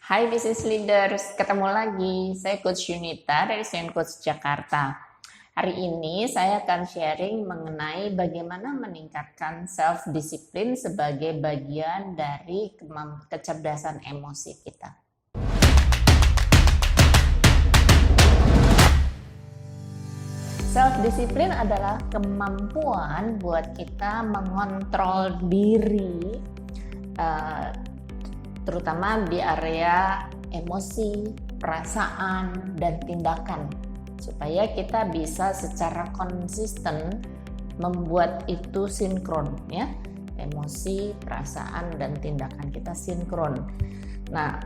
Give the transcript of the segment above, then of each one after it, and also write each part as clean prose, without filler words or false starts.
Hai Business Leaders, ketemu lagi. Saya Coach Yunita dari Sen Coach Jakarta. Hari ini saya akan sharing mengenai bagaimana meningkatkan self-discipline sebagai bagian dari kecerdasan emosi kita. Self-discipline adalah kemampuan buat kita mengontrol diri, terutama di area emosi, perasaan, dan tindakan, supaya kita bisa secara konsisten membuat itu sinkron, ya, emosi, perasaan, dan tindakan kita sinkron. Nah,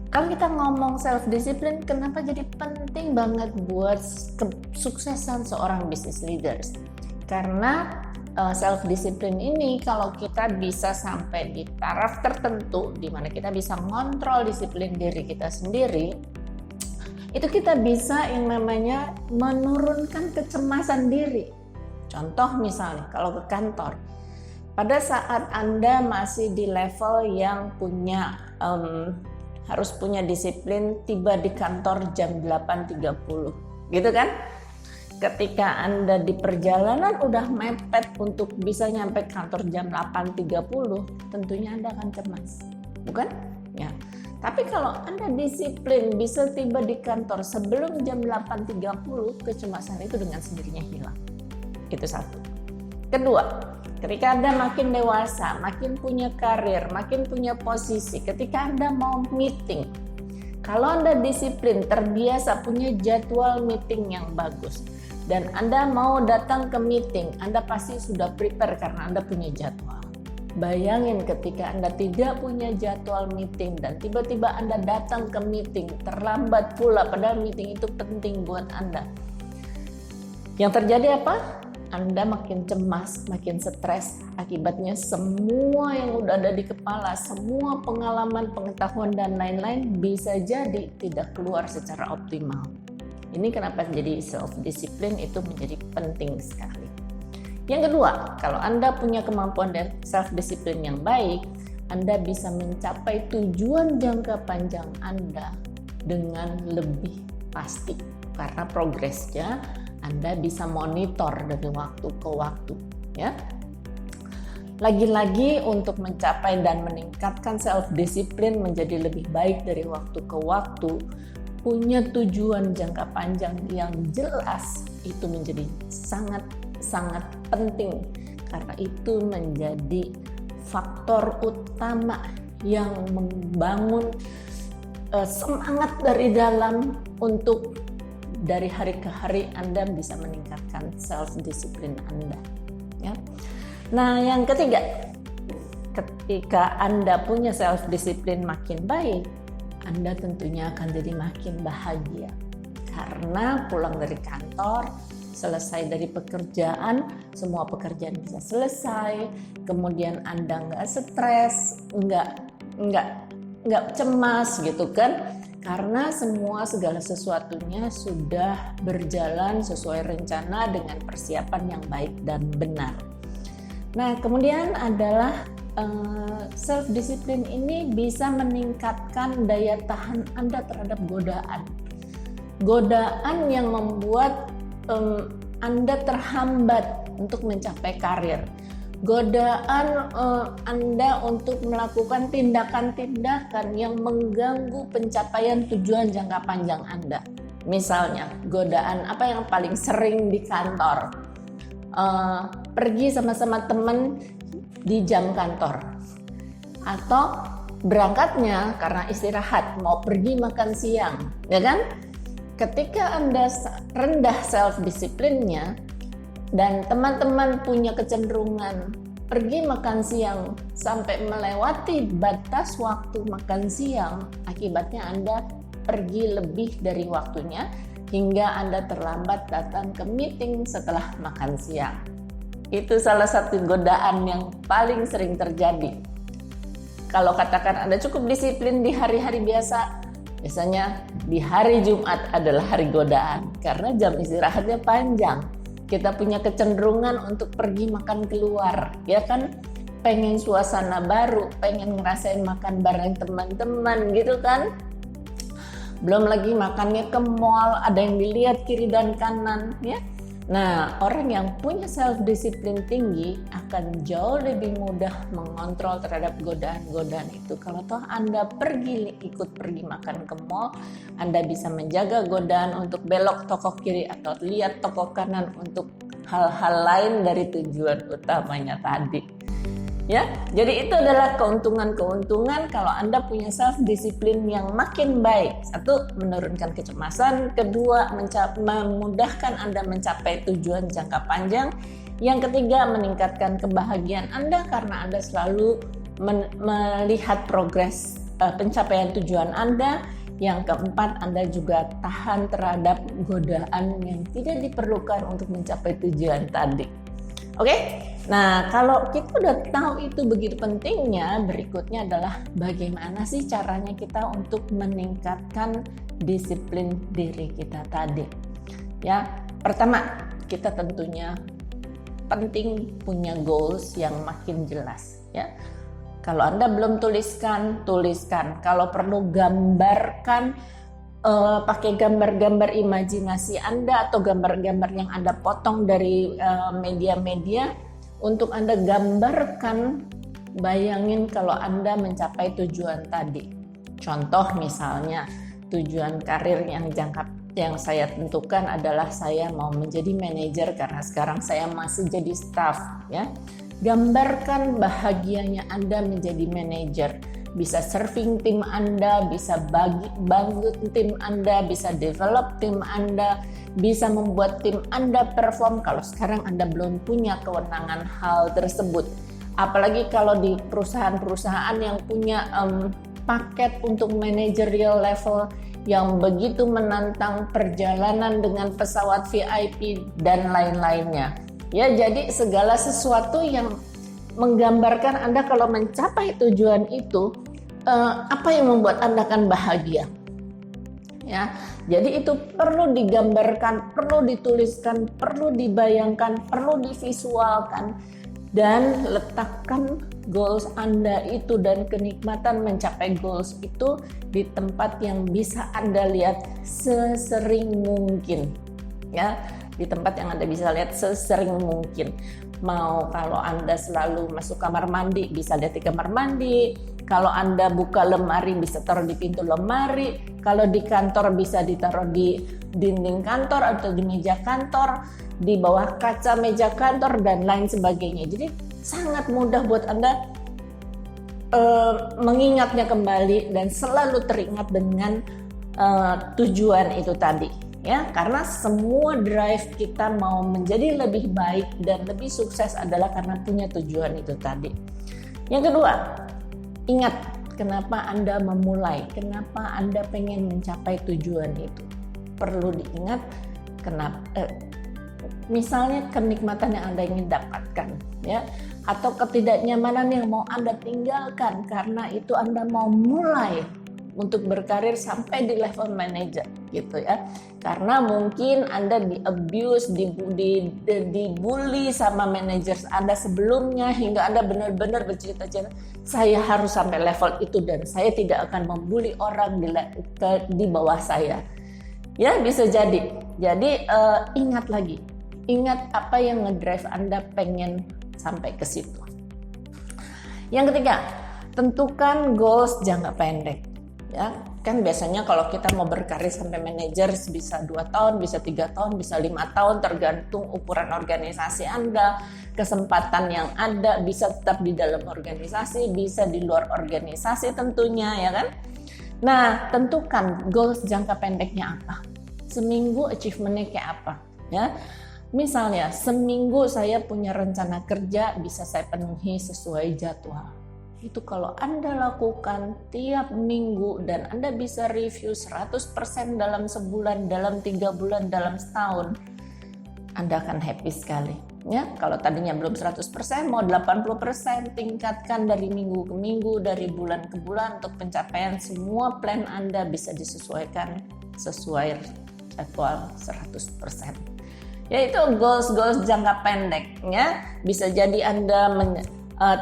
kalau kita ngomong self discipline, kenapa jadi penting banget buat kesuksesan seorang business leaders? Karena self discipline ini kalau kita bisa sampai di taraf tertentu di mana kita bisa ngontrol disiplin diri kita sendiri, itu kita bisa yang namanya menurunkan kecemasan diri. Contoh misalnya kalau ke kantor, pada saat Anda masih di level yang punya harus punya disiplin tiba di kantor jam 8.30, gitu kan? Ketika Anda di perjalanan udah mepet untuk bisa nyampe kantor jam 8.30, tentunya Anda akan cemas, bukan? Ya. Tapi kalau Anda disiplin bisa tiba di kantor sebelum jam 8.30, kecemasan itu dengan sendirinya hilang. Itu satu. Kedua, ketika Anda makin dewasa, makin punya karir, makin punya posisi, ketika Anda mau meeting, kalau Anda disiplin, terbiasa punya jadwal meeting yang bagus, dan Anda mau datang ke meeting, Anda pasti sudah prepare karena Anda punya jadwal. Bayangin ketika Anda tidak punya jadwal meeting dan tiba-tiba Anda datang ke meeting, terlambat pula padahal meeting itu penting buat Anda. Yang terjadi apa? Anda makin cemas, makin stres, akibatnya semua yang udah ada di kepala, semua pengalaman, pengetahuan, dan lain-lain bisa jadi tidak keluar secara optimal. Ini kenapa jadi self-discipline itu menjadi penting sekali. Yang kedua, kalau Anda punya kemampuan dan self-discipline yang baik, Anda bisa mencapai tujuan jangka panjang Anda dengan lebih pasti, karena progresnya Anda bisa monitor dari waktu ke waktu, ya. Lagi-lagi untuk mencapai dan meningkatkan self-discipline menjadi lebih baik dari waktu ke waktu, punya tujuan jangka panjang yang jelas itu menjadi sangat penting, karena itu menjadi faktor utama yang membangun semangat dari dalam untuk dari hari ke hari Anda bisa meningkatkan self-discipline Anda, ya. Nah, yang ketiga, ketika Anda punya self-discipline makin baik, Anda tentunya akan jadi makin bahagia. Karena pulang dari kantor, selesai dari pekerjaan, semua pekerjaan bisa selesai, kemudian Anda nggak stres, nggak cemas gitu kan. Karena segala sesuatunya sudah berjalan sesuai rencana dengan persiapan yang baik dan benar. Nah, kemudian adalah self-discipline ini bisa meningkatkan daya tahan Anda terhadap godaan. Godaan yang membuat Anda terhambat untuk mencapai karir. Godaan Anda untuk melakukan tindakan-tindakan yang mengganggu pencapaian tujuan jangka panjang Anda. Misalnya, godaan apa yang paling sering di kantor? Pergi sama-sama teman di jam kantor. Atau berangkatnya karena istirahat, mau pergi makan siang, ya kan? Ketika Anda rendah self-discipline-nya, dan teman-teman punya kecenderungan pergi makan siang sampai melewati batas waktu makan siang, akibatnya Anda pergi lebih dari waktunya hingga Anda terlambat datang ke meeting setelah makan siang. Itu salah satu godaan yang paling sering terjadi. Kalau katakan Anda cukup disiplin di hari-hari biasa, biasanya di hari Jumat adalah hari godaan karena jam istirahatnya panjang. Kita punya kecenderungan untuk pergi makan keluar, ya kan? pengen suasana baru, pengen ngerasain makan bareng teman-teman gitu kan. Belum lagi makannya ke mall, ada yang dilihat kiri dan kanan ya. Nah, orang yang punya self disiplin tinggi akan jauh lebih mudah mengontrol terhadap godaan-godaan itu. Kalau toh Anda ikut pergi makan ke mall, Anda bisa menjaga godaan untuk belok toko kiri atau lihat toko kanan untuk hal-hal lain dari tujuan utamanya tadi. Ya, jadi itu adalah keuntungan-keuntungan kalau Anda punya self disiplin yang makin baik. Satu, menurunkan kecemasan. Kedua, memudahkan Anda mencapai tujuan jangka panjang. Yang ketiga, meningkatkan kebahagiaan Anda karena Anda selalu melihat progres pencapaian tujuan Anda. Yang keempat, Anda juga tahan terhadap godaan yang tidak diperlukan untuk mencapai tujuan tadi. Oke? Nah, kalau kita udah tahu itu begitu pentingnya, berikutnya adalah bagaimana sih caranya kita untuk meningkatkan disiplin diri kita tadi. Ya, pertama, kita tentunya penting punya goals yang makin jelas, ya. Kalau Anda belum tuliskan. Kalau perlu gambarkan, pakai gambar-gambar imajinasi Anda atau gambar-gambar yang Anda potong dari media-media untuk Anda gambarkan, bayangin kalau Anda mencapai tujuan tadi. Contoh misalnya, tujuan karir yang saya tentukan adalah saya mau menjadi manajer karena sekarang saya masih jadi staff, ya. Gambarkan bahagianya Anda menjadi manajer. Bisa serving tim Anda, bisa bangun tim Anda, bisa develop tim Anda, bisa membuat tim Anda perform kalau sekarang Anda belum punya kewenangan hal tersebut. Apalagi kalau di perusahaan-perusahaan yang punya paket untuk managerial level yang begitu menantang, perjalanan dengan pesawat VIP dan lain-lainnya. Ya, jadi segala sesuatu yang menggambarkan Anda kalau mencapai tujuan itu, apa yang membuat Anda akan bahagia. Ya, jadi itu perlu digambarkan, perlu dituliskan, perlu dibayangkan, perlu divisualkan, dan letakkan goals Anda itu dan kenikmatan mencapai goals itu di tempat yang bisa Anda lihat sesering mungkin. Ya, di tempat yang Anda bisa lihat sesering mungkin. Mau kalau Anda selalu masuk kamar mandi, bisa lihat di kamar mandi. Kalau Anda buka lemari, bisa taruh di pintu lemari. Kalau di kantor, bisa ditaruh di dinding kantor atau di meja kantor, di bawah kaca meja kantor, dan lain sebagainya. Jadi sangat mudah buat Anda mengingatnya kembali dan selalu teringat dengan tujuan itu tadi. Ya, karena semua drive kita mau menjadi lebih baik dan lebih sukses adalah karena punya tujuan itu tadi. Yang kedua, ingat kenapa Anda memulai, kenapa Anda pengen mencapai tujuan itu. Perlu diingat kenapa, misalnya kenikmatan yang Anda ingin dapatkan, ya, atau ketidaknyamanan yang mau Anda tinggalkan karena itu Anda mau mulai untuk berkarir sampai di level manager gitu ya. Karena mungkin Anda di-abuse, dibully sama manajer Anda sebelumnya hingga Anda benar-benar bercita-cita saya harus sampai level itu dan saya tidak akan membuli orang di bawah saya. Ya, bisa jadi. Jadi ingat lagi. Ingat apa yang ngedrive Anda pengen sampai ke situ. Yang ketiga, tentukan goals jangka pendek. Ya, kan biasanya kalau kita mau berkarir sampai manajer bisa 2 tahun, bisa 3 tahun, bisa 5 tahun, tergantung ukuran organisasi Anda, kesempatan yang ada, bisa tetap di dalam organisasi, bisa di luar organisasi tentunya, ya kan? Nah, tentukan goals jangka pendeknya apa. Seminggu achievementnya kayak apa, ya? Misalnya, seminggu saya punya rencana kerja bisa saya penuhi sesuai jadwal. Itu kalau Anda lakukan tiap minggu dan Anda bisa review 100% dalam sebulan, dalam 3 bulan, dalam setahun, Anda akan happy sekali. Ya, kalau tadinya belum 100%, mau 80%, tingkatkan dari minggu ke minggu, dari bulan ke bulan untuk pencapaian semua plan Anda bisa disesuaikan sesuai jadwal 100%. Yaitu goals jangka pendek, ya. Bisa jadi Anda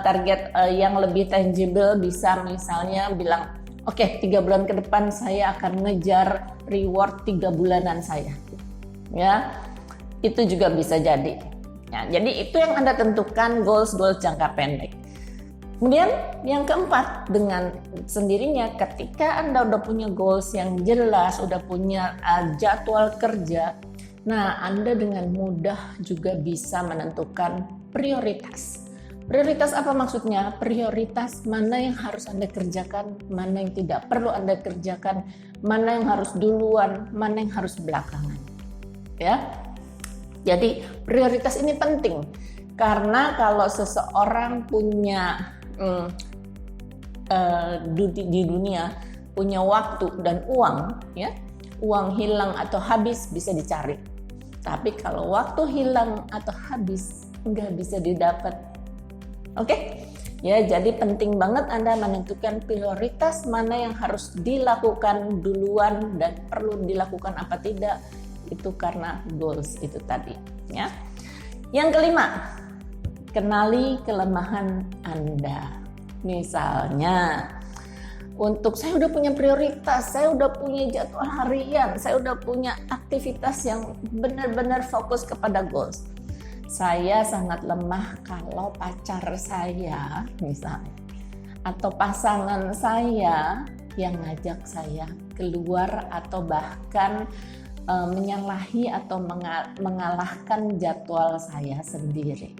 target yang lebih tangible, bisa misalnya bilang, oke, 3 bulan ke depan saya akan ngejar reward 3 bulanan saya. Ya, itu juga bisa jadi. Ya, jadi itu yang Anda tentukan goals jangka pendek. Kemudian yang keempat, dengan sendirinya ketika Anda udah punya goals yang jelas, udah punya jadwal kerja, nah Anda dengan mudah juga bisa menentukan prioritas. Prioritas apa maksudnya? Prioritas mana yang harus Anda kerjakan, mana yang tidak perlu Anda kerjakan, mana yang harus duluan, mana yang harus belakangan. Ya. Jadi prioritas ini penting, karena kalau seseorang punya di dunia punya waktu dan uang, ya, uang hilang atau habis bisa dicari. Tapi kalau waktu hilang atau habis nggak bisa didapat. Oke? Ya, jadi penting banget Anda menentukan prioritas mana yang harus dilakukan duluan dan perlu dilakukan apa tidak. Itu karena goals itu tadi, ya. Yang kelima, kenali kelemahan Anda. Misalnya, untuk saya udah punya prioritas, saya udah punya jadwal harian, saya udah punya aktivitas yang benar-benar fokus kepada goals. Saya sangat lemah kalau pacar saya misalnya, atau pasangan saya yang ngajak saya keluar atau bahkan menyalahi atau mengalahkan jadwal saya sendiri.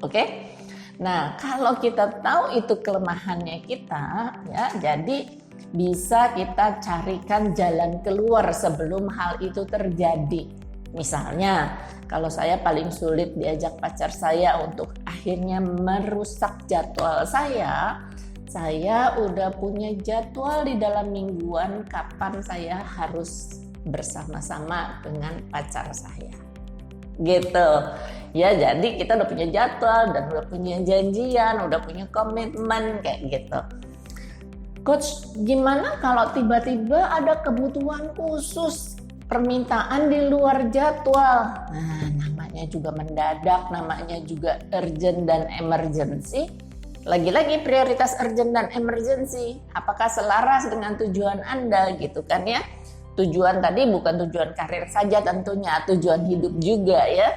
Oke? Nah, kalau kita tahu itu kelemahannya kita, ya, jadi bisa kita carikan jalan keluar sebelum hal itu terjadi. Misalnya, kalau saya paling sulit diajak pacar saya untuk akhirnya merusak jadwal saya udah punya jadwal di dalam mingguan kapan saya harus bersama-sama dengan pacar saya. Gitu. Ya, jadi kita udah punya jadwal dan udah punya janjian, udah punya komitmen kayak gitu. Coach, gimana kalau tiba-tiba ada kebutuhan khusus, permintaan di luar jadwal? Nah, namanya juga mendadak, namanya juga urgent dan emergency. Lagi-lagi prioritas urgent dan emergency, apakah selaras dengan tujuan Anda gitu kan ya? Tujuan tadi bukan tujuan karir saja tentunya, tujuan hidup juga ya.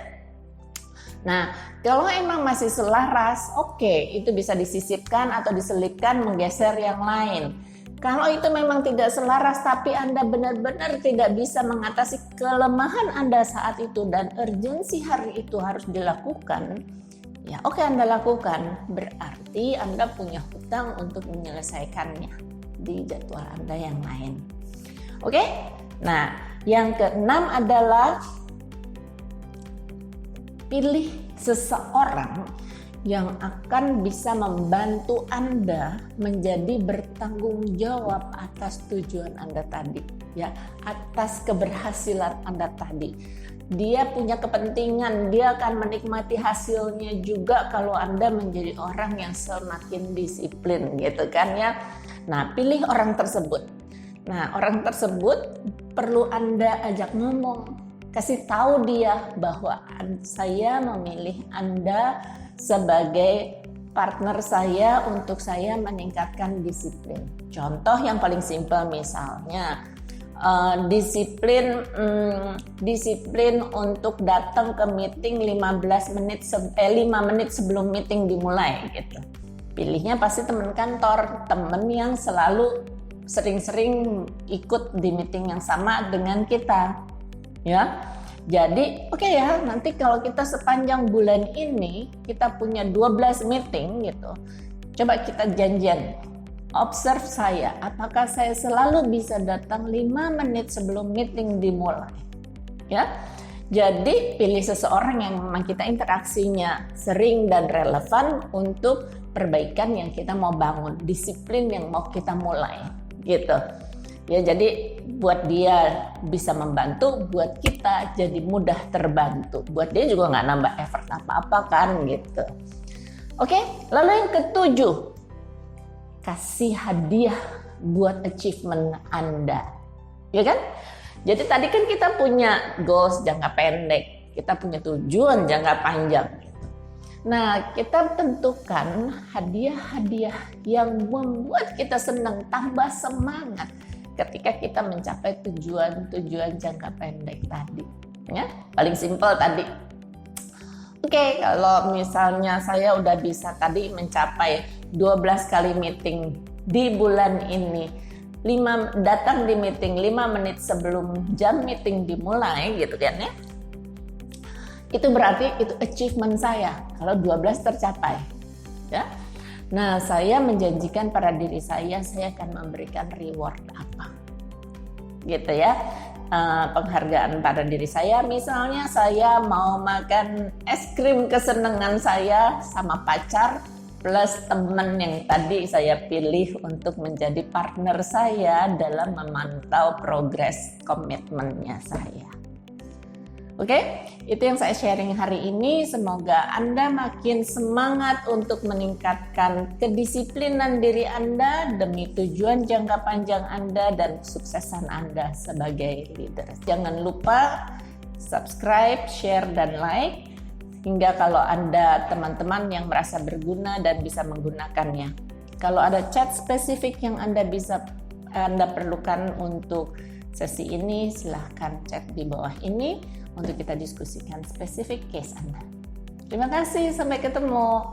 Nah, kalau emang masih selaras, oke, itu bisa disisipkan atau diselipkan menggeser yang lain. Kalau itu memang tidak selaras tapi Anda benar-benar tidak bisa mengatasi kelemahan Anda saat itu dan urgensi hari itu harus dilakukan, ya oke, Anda lakukan. Berarti Anda punya hutang untuk menyelesaikannya di jadwal Anda yang lain. Oke? Nah, yang keenam adalah pilih seseorang yang akan bisa membantu Anda menjadi bertanggung jawab atas tujuan Anda tadi, ya, atas keberhasilan Anda tadi. Dia punya kepentingan, dia akan menikmati hasilnya juga kalau Anda menjadi orang yang semakin disiplin gitu kan ya. Nah, pilih orang tersebut. Nah, orang tersebut perlu Anda ajak ngomong, kasih tahu dia bahwa saya memilih Anda sebagai partner saya untuk saya meningkatkan disiplin. Contoh yang paling simpel misalnya, disiplin untuk datang ke meeting 5 menit sebelum meeting dimulai gitu. Pilihnya pasti teman kantor, teman yang selalu sering-sering ikut di meeting yang sama dengan kita, ya. Jadi oke ya, nanti kalau kita sepanjang bulan ini kita punya 12 meeting gitu, coba kita janjian, observe saya, apakah saya selalu bisa datang 5 menit sebelum meeting dimulai, ya. Jadi pilih seseorang yang memang kita interaksinya sering dan relevan untuk perbaikan yang kita mau bangun, disiplin yang mau kita mulai. Gitu ya, jadi buat dia bisa membantu, buat kita jadi mudah terbantu, buat dia juga nggak nambah effort apa-apa kan gitu. Oke, lalu yang ketujuh, kasih hadiah buat achievement Anda, ya kan? Jadi tadi kan kita punya goals jangka pendek, kita punya tujuan jangka panjang gitu. Nah, kita tentukan hadiah-hadiah yang membuat kita senang, tambah semangat ketika kita mencapai tujuan-tujuan jangka pendek tadi. Ya, paling simpel tadi. Oke, kalau misalnya saya udah bisa tadi mencapai 12 kali meeting di bulan ini, datang di meeting 5 menit sebelum jam meeting dimulai gitu kan ya. Itu berarti itu achievement saya kalau 12 tercapai. Ya. Nah, saya menjanjikan pada diri saya akan memberikan reward apa. Gitu ya. Penghargaan pada diri saya, misalnya saya mau makan es krim kesenangan saya sama pacar plus teman yang tadi saya pilih untuk menjadi partner saya dalam memantau progres komitmennya saya. Oke, itu yang saya sharing hari ini. Semoga Anda makin semangat untuk meningkatkan kedisiplinan diri Anda demi tujuan jangka panjang Anda dan kesuksesan Anda sebagai leader. Jangan lupa subscribe, share, dan like, hingga kalau Anda teman-teman yang merasa berguna dan bisa menggunakannya. Kalau ada chat spesifik yang Anda perlukan untuk sesi ini, silahkan chat di bawah ini untuk kita diskusikan spesifik case Anda. Terima kasih, sampai ketemu.